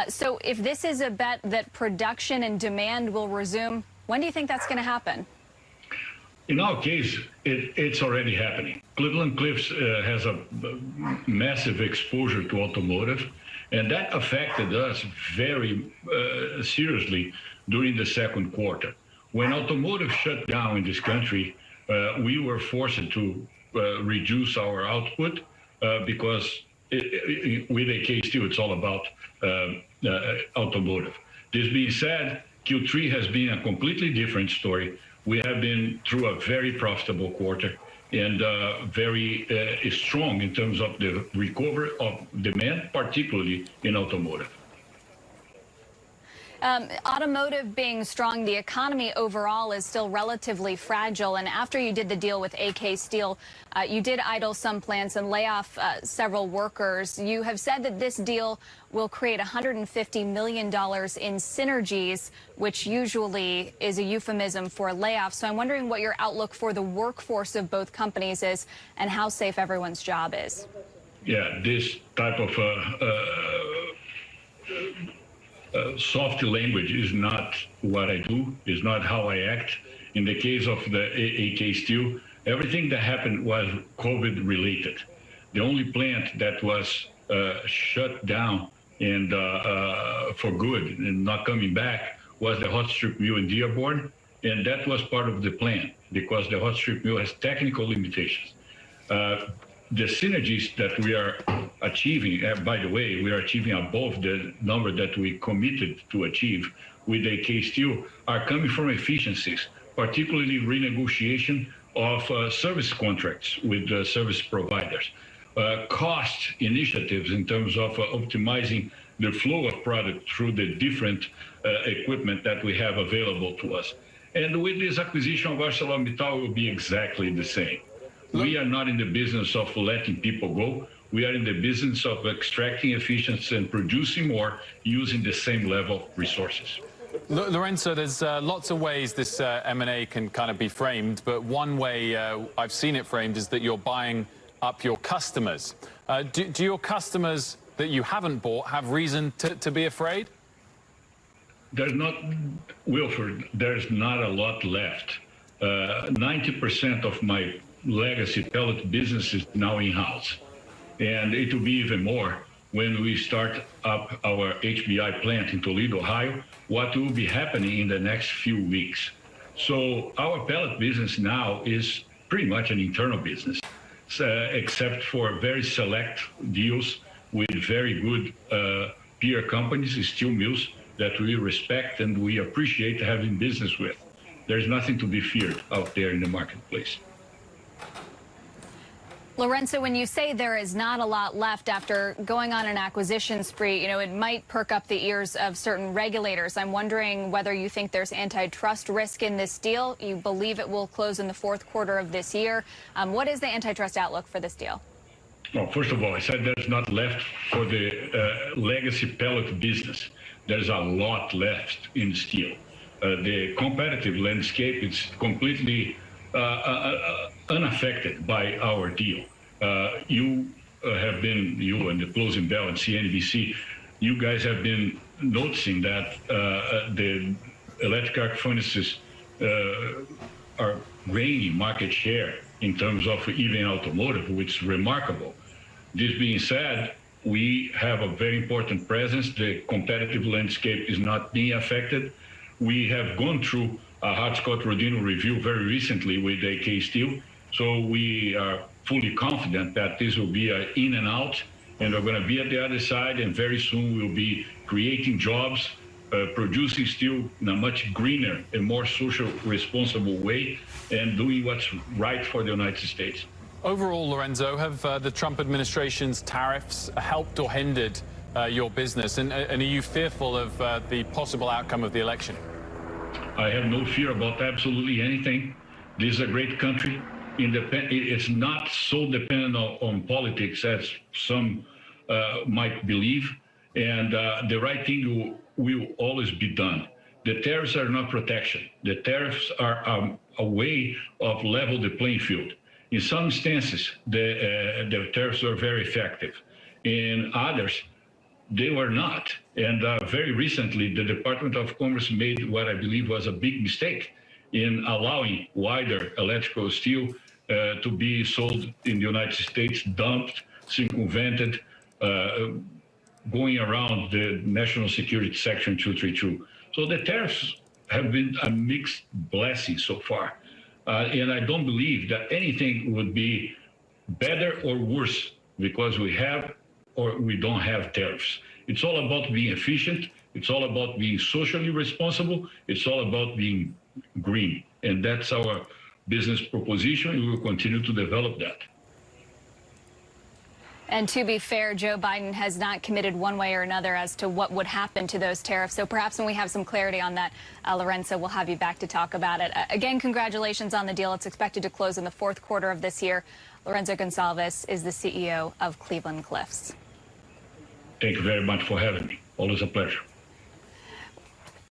So if this is a bet that production and demand will resume, when do you think that's going to happen? In our case, it's already happening. Cleveland-Cliffs has a massive exposure to automotive, and that affected us very seriously during the second quarter. When automotive shut down in this country, we were forced to reduce our output because with AK Steel, it's all about automotive. This being said, Q3 has been a completely different story. We have been through a very profitable quarter and very strong in terms of the recovery of demand, particularly in automotive. Automotive being strong, the economy overall is still relatively fragile. And after you did the deal with AK Steel, you did idle some plants and lay off several workers. You have said that this deal will create $150 million in synergies, which usually is a euphemism for layoffs. So I'm wondering what your outlook for the workforce of both companies is and how safe everyone's job is. Yeah, this type of soft language is not what I do, is not how I act. In the case of the AK Steel, everything that happened was COVID related. The only plant that was shut down and for good and not coming back was the hot strip mill in Dearborn, and that was part of the plan because the hot strip mill has technical limitations. The synergies that we are achieving, by the way, we are achieving above the number that we committed to achieve with AK Steel, are coming from efficiencies, particularly renegotiation of service contracts with service providers, cost initiatives in terms of optimizing the flow of product through the different equipment that we have available to us. And with this acquisition of Arcellor Mittal, it will be exactly the same. We are not in the business of letting people go. We are in the business of extracting efficiency and producing more using the same level of resources. Lourenco, there's lots of ways this M&A can kind of be framed, but one way I've seen it framed is that you're buying up your customers. Do your customers that you haven't bought have reason to be afraid? There's not, Wilford, there's not a lot left. 90% of my legacy pellet business is now in-house, and it will be even more when we start up our HBI plant in Toledo, Ohio, what will be happening in the next few weeks. So our pellet business now is pretty much an internal business, except for very select deals with very good peer companies, steel mills that we respect and we appreciate having business with. There's nothing to be feared out there in the marketplace. Lourenco, when you say there is not a lot left after going on an acquisition spree, you know, it might perk up the ears of certain regulators. I'm wondering whether you think there's antitrust risk in this deal. You believe it will close in the fourth quarter of this year. What is the antitrust outlook for this deal? Well, first of all, I said there's not left for the legacy pellet business. There's a lot left in steel. The competitive landscape is completely unaffected by our deal. You and the Closing Bell and CNBC, you guys have been noticing that the electric arc furnaces are gaining market share in terms of even automotive, which is remarkable. This being said, we have a very important presence. The competitive landscape is not being affected. We have gone through a Hart-Scott-Rodino review very recently with AK Steel, so we are fully confident that this will be an in and out, and we're going to be at the other side, and very soon we'll be creating jobs, producing steel in a much greener and more social responsible way, and doing what's right for the United States. Overall, Lourenco, have the Trump administration's tariffs helped or hindered your business, and are you fearful of the possible outcome of the election? I have no fear about absolutely anything. This is a great country. It's not so dependent on politics as some might believe, and the right thing will always be done. The tariffs are not protection. The tariffs are a way of level the playing field. In some instances, the tariffs are very effective. In others, They were not. And very recently, the Department of Commerce made what I believe was a big mistake in allowing wider electrical steel to be sold in the United States, dumped, circumvented, going around the National Security Section 232. So the tariffs have been a mixed blessing so far. And I don't believe that anything would be better or worse because we have or we don't have tariffs. It's all about being efficient. It's all about being socially responsible. It's all about being green. And that's our business proposition. We will continue to develop that. And to be fair, Joe Biden has not committed one way or another as to what would happen to those tariffs. So perhaps when we have some clarity on that, Lourenco, we'll have you back to talk about it. Again, congratulations on the deal. It's expected to close in the fourth quarter of this year. Lourenco Goncalves is the CEO of Cleveland Cliffs. Thank you very much for having me. Always a pleasure.